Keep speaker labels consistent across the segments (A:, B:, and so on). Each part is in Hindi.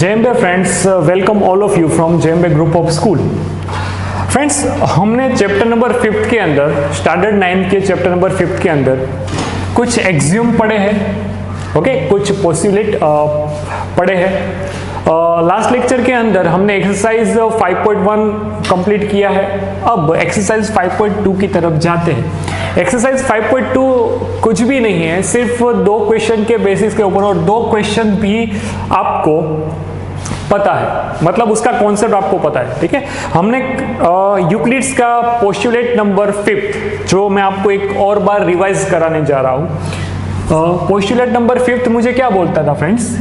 A: JMB friends, welcome all of you from JMB group of school. Friends, हमने चैप्टर नंबर 5 के अंदर, स्टैंडर्ड 9 के चैप्टर नंबर 5 के अंदर कुछ एक्सियम पढ़े हैं, ओके, कुछ पोस्टुलेट पढ़े हैं। लास्ट लेक्चर के अंदर हमने एक्सरसाइज 5.1 कंप्लीट किया है। अब एक्सरसाइज 5.2 की तरफ जाते हैं। एक्सरसाइज 5.2 कुछ भी नहीं है, सिर्फ 2 क्वेश्चन के बेसिस के ऊपर, और 2 क्वेश्चन भी आपको पता है, मतलब उसका कॉन्सेप्ट आपको पता है, ठीक है। हमने यूक्लिड्स का पोस्टुलेट नंबर 5, जो मैं आपको एक और बार रिवाइज कराने जा रहा हूं। पोस्टुलेट नंबर 5 मुझे क्या बोलता था फ्रेंड्स,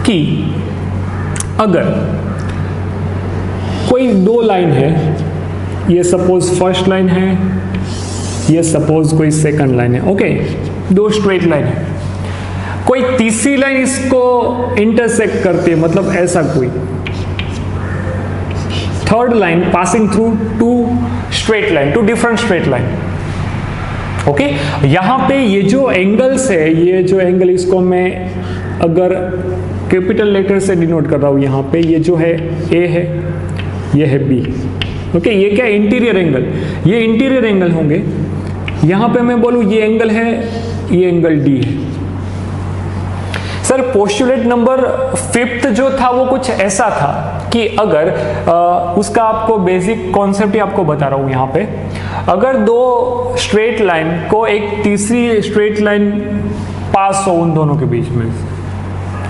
A: कि अगर कोई 2 लाइन है, ये सपोज फर्स्ट लाइन है, ये सपोज कोई सेकंड लाइन है, ओके, 2 स्ट्रेट लाइन है, कोई तीसरी लाइन इसको इंटरसेक्ट करती है, मतलब ऐसा कोई third line passing through 2 straight line, 2 different straight line, okay. यहां पे ये जो एंगल्स है, ये जो एंगल, इसको मैं अगर कैपिटल लेटर से डिनोट कर रहा हूं, यहां पे ये जो है ए है, ये है बी, ओके। ये क्या, इंटीरियर एंगल, ये इंटीरियर एंगल होंगे। यहां पे मैं बोलूं ये एंगल है, ये एंगल डी है। सर, पोस्टुलेट नंबर 5 जो था वो कुछ ऐसा था कि अगर उसका आपको बेसिक कॉन्सेप्ट ही आपको बता रहा हूं यहां पे, अगर 2 स्ट्रेट लाइन को एक तीसरी स्ट्रेट लाइन पास हो उन दोनों के बीच में,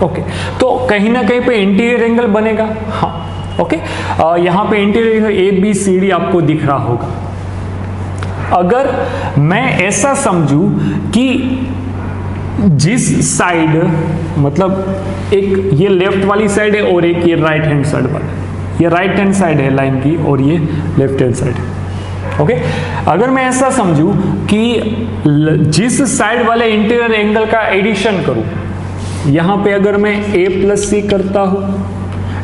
A: ओके, तो कहीं ना कहीं पे इंटीरियर एंगल बनेगा, हाँ, ओके। यहां पे इंटीरियर एंगल ABCD आपको दिख रहा होगा। अगर मैं ऐसा समझूं कि जिस साइड, मतलब एक ये लेफ्ट वाली साइड है और एक ये राइट हैंड साइड वाला, ये राइट हैंड साइड है लाइन की और ये लेफ्ट हैंड साइड है, ओके। अगर मैं ऐसा समझूं कि जिस साइड वाले इंटीरियर एंगल का एडिशन करूं, यहां पे अगर मैं A प्लस C करता हूं,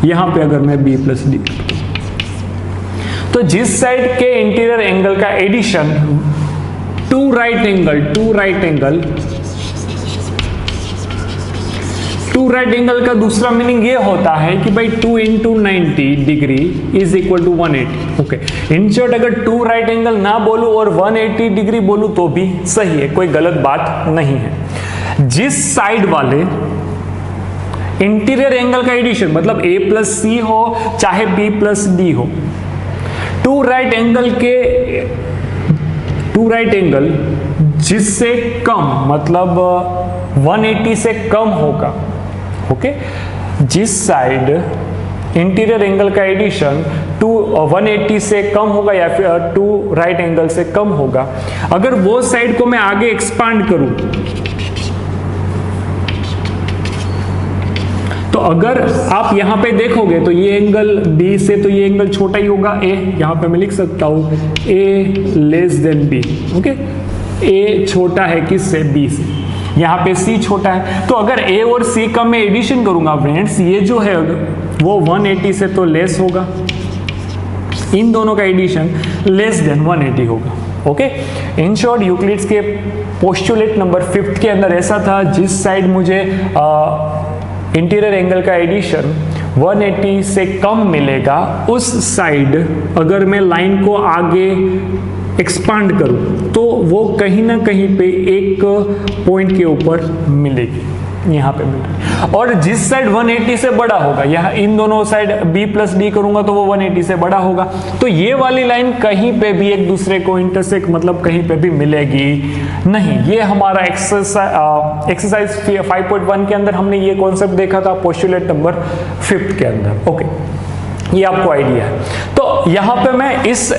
A: यहां पे अगर मैं B प्लस D, तो जिस साइड के इंटीरियर एंगल का एडिशन 2 राइट एंगल का दूसरा मीनिंग ये होता है कि भाई 2 × 90 degree is equal to 180, okay. In short, अगर 2 राइट एंगल ना बोलूं और 180 डिग्री बोलूं तो भी सही है, कोई गलत बात नहीं है। जिस साइड वाले इंटीरियर एंगल का एडिशन, मतलब A प्लस C हो चाहे B प्लस D हो, 2 राइट एंगल जिससे कम, मतलब 180 से कम होगा, ओके। जिस साइड इंटीरियर एंगल का एडिशन 180 से कम होगा या फिर 2 राइट एंगल से कम होगा, अगर वो साइड को मैं आगे एक्सपांड करूं, तो अगर आप यहां पे देखोगे तो ये एंगल B से, तो ये एंगल छोटा ही होगा, A, यहां पे मैं लिख सकता हूं A less than B, okay. A छोटा है किससे, B से, यहां पे C छोटा है, तो अगर A और C का मैं एडिशन करूंगा फ्रेंड्स, ये जो है वो 180 से तो लेस होगा, इन दोनों का एडिशन लेस देन 180 होगा, ओके। इन शॉर्ट, यूक्लिड्स के पोस्टुलेट नंबर 5 के अंदर ऐसा था, जिस साइड मुझे इंटीरियर एंगल का एडिशन 180 से कम मिलेगा, उस साइड अगर मैं लाइन को आगे एक्सपांड करूं तो वो कहीं ना कहीं पे एक पॉइंट के ऊपर मिलेगी, यहाँ पे मिलेगी। और जिस साइड 180 से बड़ा होगा, यहाँ इन दोनों साइड B प्लस D करूंगा तो वो 180 से बड़ा होगा, तो ये वाली लाइन कहीं पे भी एक दूसरे को इंटरसेक्ट, मतलब कहीं पे भी मिलेगी नहीं। ये हमारा एक्सरसाइज 5.1 के अंदर हमने ये कॉन्सेप्ट देखा था, पोस्टुलेट नंबर 5 के अंदर, ओके। ये आपको आइडिया है। तो यहाँ पे मैं इस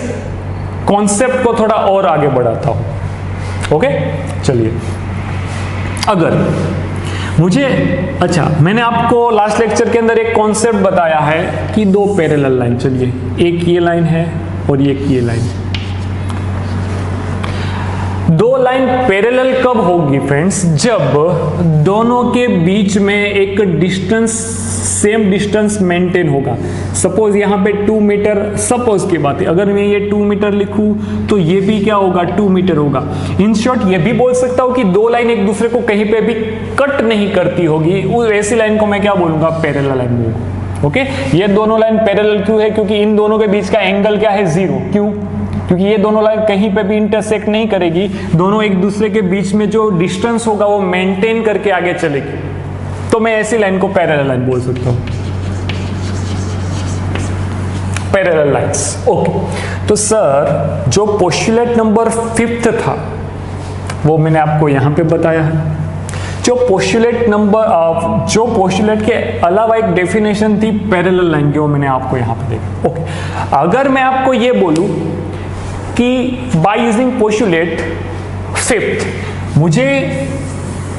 A: कॉन्सेप्ट को थोड़ा और आगे बढ़ाता हूं, ओके। चलिए, अगर मुझे, अच्छा, मैंने आपको लास्ट लेक्चर के अंदर एक कॉन्सेप्ट बताया है कि 2 पैरेलल लाइन, चलिए, एक ये लाइन है और एक ये लाइन है। 2 लाइन पैरेलल कब होगी फ्रेंड्स, जब दोनों के बीच में एक डिस्टेंस सेम डिस्टेंस मेंटेन होगा। सपोज यहाँ पे 2 मीटर, सपोज की बात है, अगर मैं ये 2 मीटर लिखूं तो ये भी क्या होगा, 2 मीटर होगा। इन शॉर्ट ये भी बोल सकता हूं कि दो लाइन एक दूसरे को कहीं पे भी कट नहीं करती होगी, उस ऐसी लाइन को मैं क्या बोलूंगा, पैरेलल लाइन बोलूंगा। ओके, ये दोनों लाइन पैरेलल क्यों है, क्योंकि इन दोनों के बीच का एंगल क्या है, 0। क्यों, क्योंकि ये दोनों लाइन कहीं पे भी इंटरसेक्ट नहीं करेगी, दोनों एक दूसरे के बीच में जो डिस्टेंस होगा वो मेंटेन करके आगे चलेगी, तो मैं ऐसी लाइन को पैरेलल लाइन बोल सकता हूं, पैरेलल लाइंस। ओके, तो सर जो पोस्टुलेट नंबर 5 था वो मैंने आपको यहां पे बताया है। जो पोस्टुलेट के अलावा एक डेफिनेशन थी पैरेलल लाइन की, वो मैंने आपको यहां पे देखा। ओके, अगर मैं आपको ये बोलूं कि बाय यूजिंग पोस्टुलेट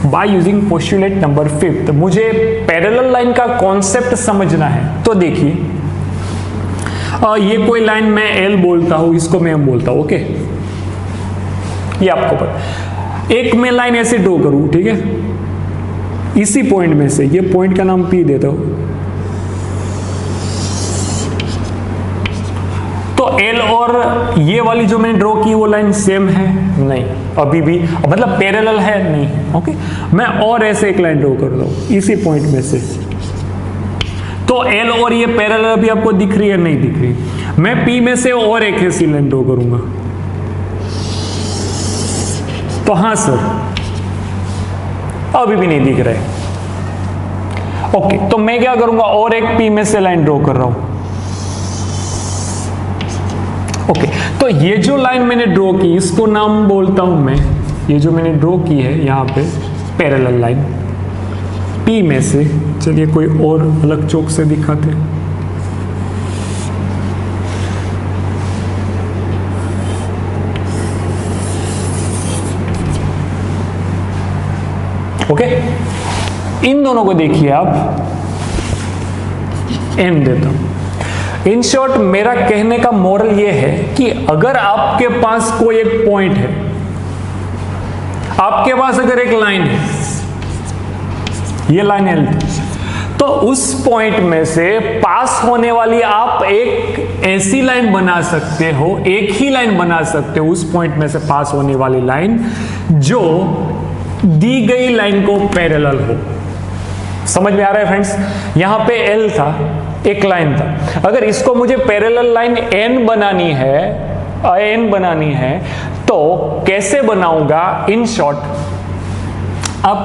A: 5 नंबर 5 मुझे पैरेलल लाइन का कॉन्सेप्ट समझना है, तो देखिए ये कोई लाइन मैं एल बोलता हूं, इसको मैं एम बोलता हूं। ओके, ये आपको पता, एक मैं लाइन ऐसे ड्रॉ करूं, ठीक है, इसी पॉइंट में से, ये पॉइंट का नाम पी देता हूं, तो एल और ये वाली जो मैंने ड्रॉ की वो लाइन सेम है, नहीं, अभी भी मतलब पैरेलल है, नहीं। ओके, मैं और ऐसे एक लाइन ड्रॉ कर रहा हूं इसी पॉइंट में से, तो एल और ये पैरेलल अभी आपको दिख रही है, नहीं दिख रही। मैं पी में से और एक ऐसी लाइन ड्रॉ करूंगा, तो हां सर अभी भी नहीं दिख रहा है। ओके, तो मैं क्या करूंगा, और एक पी में से लाइन ड्रॉ कर रहा हूं। ओके, तो ये जो लाइन मैंने ड्रॉ की इसको नाम बोलता हूं मैं, ये जो मैंने ड्रॉ की है यहां पे पैरेलल लाइन पी में से, चलिए कोई और अलग चौक से दिखाते हैं। ओके, इन दोनों को देखिए आप, एम देता हूं। इन शॉर्ट मेरा कहने का मोरल ये है कि अगर आपके पास कोई एक पॉइंट है, आपके पास अगर एक लाइन है, ये लाइन एल, तो उस पॉइंट में से पास होने वाली आप एक ऐसी लाइन बना सकते हो, एक ही लाइन बना सकते हो उस पॉइंट में से पास होने वाली लाइन जो दी गई लाइन को पैरेलल हो। समझ में आ रहा है फ्रेंड्स, यहां पे एल था, एक लाइन था, अगर इसको मुझे पैरेलल लाइन एन बनानी है तो कैसे बनाऊंगा, इन शॉर्ट अब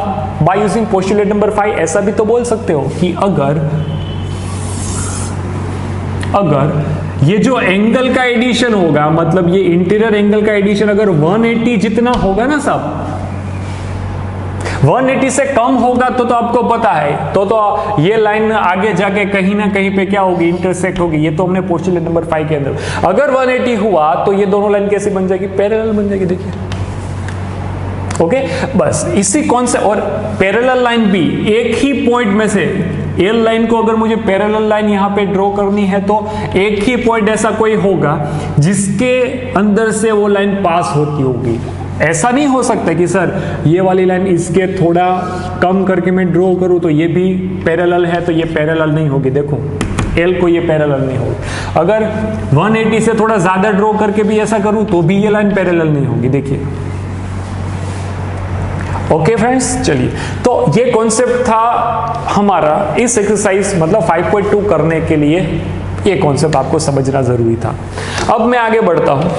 A: बाय यूजिंग पोस्टुलेट नंबर 5 ऐसा भी तो बोल सकते हो कि अगर ये जो एंगल का एडिशन होगा, मतलब ये इंटीरियर एंगल का एडिशन अगर 180 जितना होगा ना साहब, 180 से कम होगा तो आपको पता है, तो ये लाइन आगे जाके कहीं ना कहीं पे क्या होगी, इंटरसेक्ट होगी। ये तो हमने पोस्टुलेट नंबर 5 के अंदर, अगर 180 हुआ तो ये दोनों लाइन कैसे बन जाएगी, पैरेलल बन जाएगी। देखिए, ओके, बस इसी कॉन्सेप्ट। और पैरेलल लाइन भी एक ही पॉइंट में से, एल लाइन को अगर मुझे पैरेलल लाइन यहां पे ड्रॉ करनी है तो एक ही पॉइंट ऐसा कोई होगा जिसके अंदर से वो लाइन पास होती होगी। ऐसा नहीं हो सकता कि सर ये वाली लाइन इसके थोड़ा कम करके मैं ड्रॉ करूं तो ये भी पैरेलल है, तो ये पैरेलल नहीं होगी। देखो एल को ये पैरेलल नहीं होगी। अगर 180 से थोड़ा ज्यादा ड्रॉ करके भी ऐसा करूं तो भी ये लाइन पैरेलल नहीं होगी। देखिए, ओके फ्रेंड्स, चलिए, तो ये कॉन्सेप्ट था हमारा इस एक्सरसाइज मतलब 5.2 करने के लिए। ये कॉन्सेप्ट आपको समझना जरूरी था। अब मैं आगे बढ़ता हूं।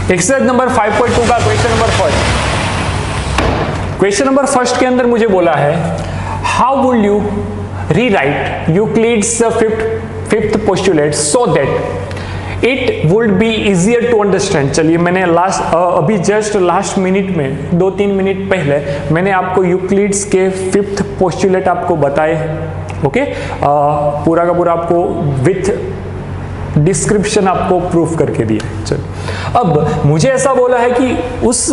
A: एक्सरसाइज नंबर 5.2 का question number first. Question number first के अंदर मुझे बोला है, how would you rewrite Euclid's fifth postulate so that it would be easier to understand. चलिए, मैंने अभी जस्ट लास्ट मिनट में 2-3 मिनट पहले मैंने आपको यूक्लिड्स के 5th पोस्टुलेट आपको बताए। ओके, पूरा का पूरा आपको विथ डिस्क्रिप्शन आपको प्रूफ करके दिया। चलो, अब मुझे ऐसा बोला है कि उस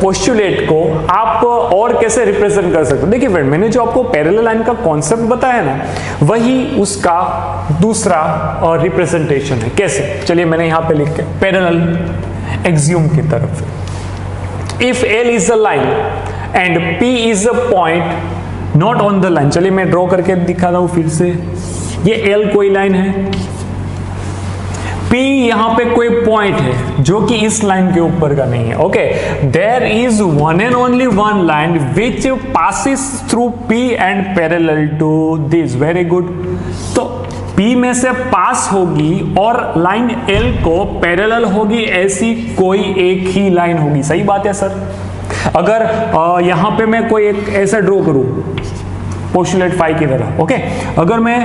A: पोस्टुलेट को आप और कैसे रिप्रेजेंट कर सकते हो। देखिए फ्रेंड, मैंने जो आपको पैरेलल लाइन का कॉन्सेप्ट बताया ना, वही उसका दूसरा और रिप्रेजेंटेशन है। कैसे, चलिए मैंने यहां पे लिख के पैरेलल एक्सियोम की तरफ, if L is a line and P is a point not on the line. चलिए मैं ड्रॉ करके दिखा रहा हूं फिर से। ये एल कोई लाइन है, पी यहां पे कोई पॉइंट है जो कि इस लाइन के ऊपर का नहीं है। Okay, there is one and only one line which passes through P and parallel to this. Very good. तो P में से पास होगी और लाइन L को पैरेलल होगी, ऐसी कोई एक ही लाइन होगी। सही बात है सर। अगर यहां पे मैं कोई एक ऐसा ड्रॉ करूं पोस्टुलेट 5 की तरह, ओके, अगर मैं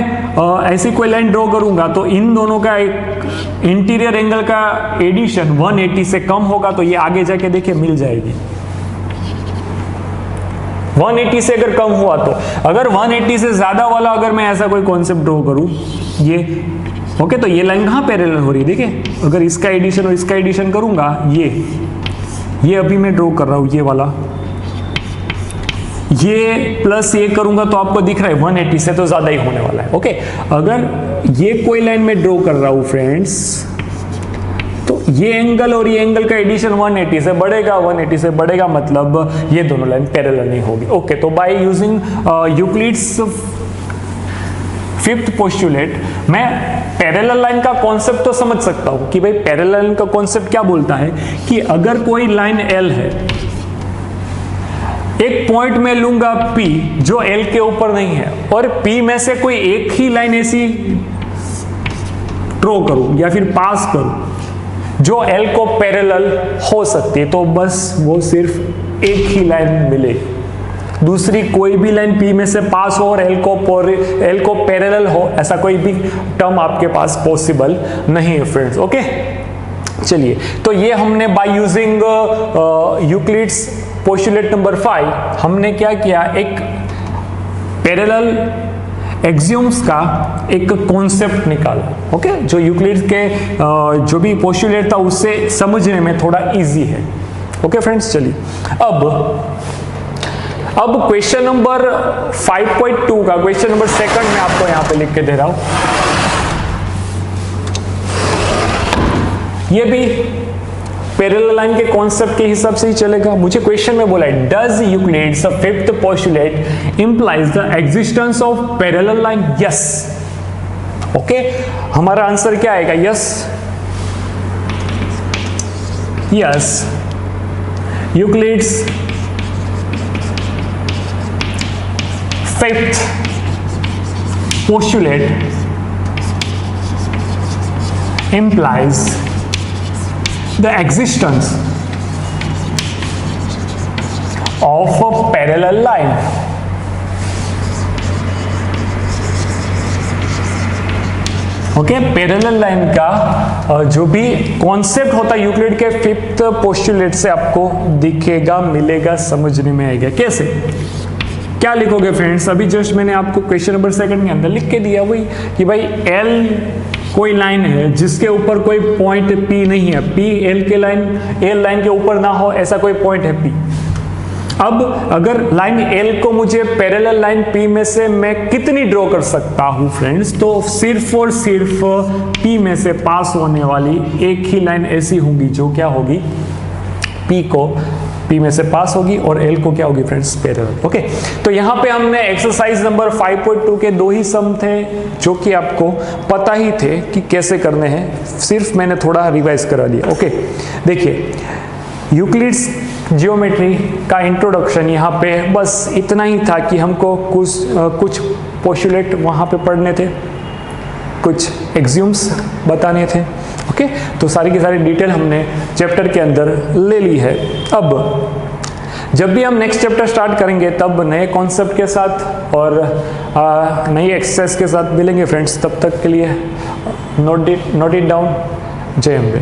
A: ऐसी कोई लाइन ड्रॉ करूंगा तो इन दोनों का एक इंटीरियर एंगल का एडिशन 180 से कम होगा, तो ये आगे जाके देखिए मिल जाएगी। 180 से अगर कम हुआ तो, अगर 180 से ज्यादा वाला अगर मैं ऐसा कोई कॉन्सेप्ट ड्रॉ करूं, ये ओके, तो ये लाइन कहां पैरेलल हो रही है देखिए। अगर इसका एडिशन और इसका एडिशन करूंगा, ये अभी मैं ड्रॉ कर रहा हूं, ये वाला, ये प्लस ये करूंगा तो आपको दिख रहा है 180 से तो ज्यादा ही होने वाला है। ओके, अगर ये कोई लाइन में ड्रॉ कर रहा हूं फ्रेंड्स, तो ये एंगल और ये एंगल का एडिशन 180 से बढ़ेगा, 180 से बढ़ेगा, मतलब ये दोनों लाइन पैरेलल नहीं होगी। ओके, तो by using Euclid's fifth postulate मैं पैरेलल लाइन का कॉन्सेप्ट तो समझ सकता हूं कि भाई पैरेलल लाइन का कॉन्सेप्ट क्या बोलता है कि अगर कोई लाइन L है, एक पॉइंट में लूंगा P जो L के ऊपर नहीं है, और P में से कोई एक ही लाइन ऐसी ड्रॉ करूं या फिर पास करूं जो L को पैरेलल हो सकती है, तो बस वो सिर्फ एक ही लाइन मिलेगी। दूसरी कोई भी लाइन P में से पास हो और L को पैरेलल हो, ऐसा कोई भी टर्म आपके पास पॉसिबल नहीं है फ्रेंड्स। ओके, चलिए, तो ये हमने by using Euclid's postulate number 5 हमने क्या किया, एक पैरेलल एक्सियोम्स का एक कॉन्सेप्ट निकाला। ओके, जो यूक्लिड्स के जो भी पोस्टुलेट था उससे समझने में थोड़ा इजी है। ओके फ्रेंड्स, चलिए अब क्वेश्चन नंबर 5.2 का क्वेश्चन नंबर 2 मैं आपको यहां पे लिख के दे रहा हूं। ये भी पैरेलल लाइन के कॉन्सेप्ट के हिसाब से ही चलेगा। मुझे क्वेश्चन में बोला है, does Euclid's fifth postulate implies the existence of parallel line? Yes. Okay, हमारा आंसर क्या आएगा? Yes. Yes, Euclid's fifth postulate implies the existence of a parallel line. Okay, parallel line का जो भी कॉन्सेप्ट होता है यूक्लिड के फिफ्थ पोस्टुलेट से आपको दिखेगा, मिलेगा, समझने में आएगा। कैसे, क्या लिखोगे फ्रेंड्स? अभी जस्ट मैंने आपको क्वेश्चन नंबर 2 के अंदर लिख के दिया वही कि भाई L कोई लाइन है जिसके ऊपर कोई पॉइंट P नहीं है, P L लाइन के ऊपर ना हो, ऐसा कोई पॉइंट है P। अब अगर लाइन L को मुझे पैरेलल लाइन P में से मैं कितनी ड्रॉ कर सकता हूं फ्रेंड्स? तो सिर्फ और सिर्फ P में से पास होने वाली एक ही लाइन ऐसी होगी जो क्या होगी, P में से पास होगी और L को क्या होगी फ्रेंड्स, पैरेलल। ओके, तो यहाँ पे हमने एक्सरसाइज नंबर 5.2 के 2 ही सम थे जो कि आपको पता ही थे कि कैसे करने हैं, सिर्फ मैंने थोड़ा रिवाइज करा दिया। ओके, देखिए यूक्लिड्स जियोमेट्री का इंट्रोडक्शन यहाँ पे बस इतना ही था कि हमको कुछ पोस्टुलेट वहाँ पे पढ़ने थे, कुछ एक्सियोम्स बताने थे। ओके, तो सारी की सारी डिटेल हमने चैप्टर के अंदर ले ली है। अब जब भी हम नेक्स्ट चैप्टर स्टार्ट करेंगे तब नए कॉन्सेप्ट के साथ और नई एक्सरसाइज के साथ मिलेंगे फ्रेंड्स। तब तक के लिए नोट इट डाउन। जय अम्बे।